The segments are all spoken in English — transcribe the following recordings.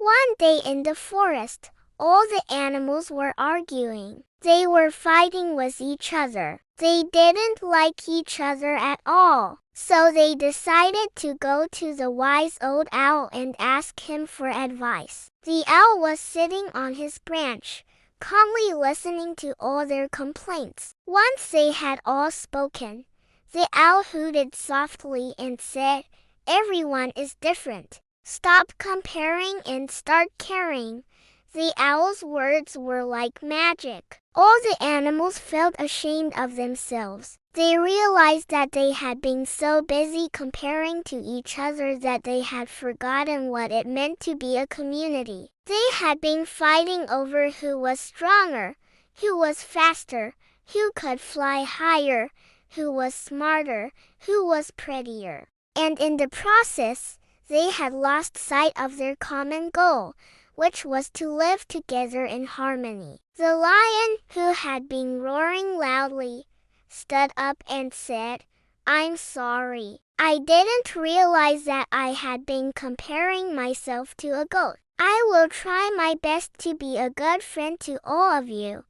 One day in the forest, all the animals were arguing. They were fighting with each other. They didn't like each other at all. So they decided to go to the wise old owl and ask him for advice. The owl was sitting on his branch, calmly listening to all their complaints. Once they had all spoken, the owl hooted softly and said, "Everyone is different. Stop comparing and start caring." The owl's words were like magic. All the animals felt ashamed of themselves. They realized that they had been so busy comparing to each other that they had forgotten what it meant to be a community. They had been fighting over who was stronger, who was faster, who could fly higher, who was smarter, who was prettier. And in the process, they had lost sight of their common goal, which was to live together in harmony. The lion, who had been roaring loudly, stood up and said, "I'm sorry. I didn't realize that I had been comparing myself to a goat. I will try my best to be a good friend to all of you."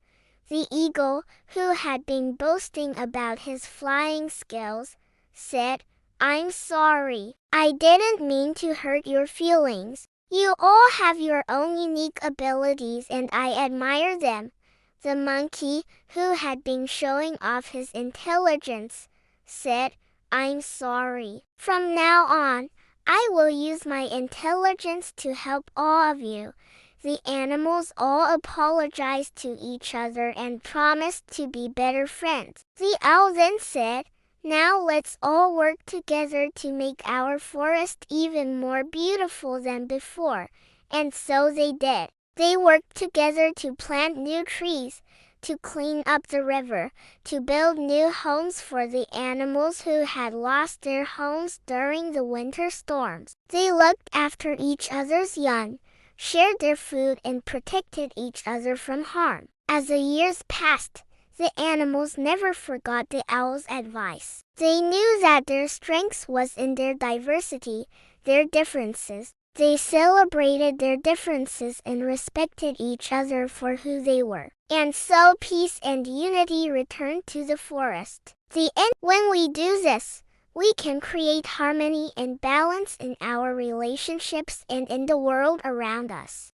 The eagle, who had been boasting about his flying skills, said, "I'm sorry. I didn't mean to hurt your feelings. You all have your own unique abilities and I admire them." The monkey, who had been showing off his intelligence, said, "I'm sorry. From now on, I will use my intelligence to help all of you." The animals all apologized to each other and promised to be better friends. The owl then said, "Now let's all work together to make our forest even more beautiful than before." And so they did. They worked together to plant new trees, to clean up the river, to build new homes for the animals who had lost their homes during the winter storms. They looked after each other's young, shared their food, and protected each other from harm. As the years passed, the animals never forgot the owl's advice. They knew that their strength was in their diversity, their differences. They celebrated their differences and respected each other for who they were. And so peace and unity returned to the forest. The end. When we do this, we can create harmony and balance in our relationships and in the world around us.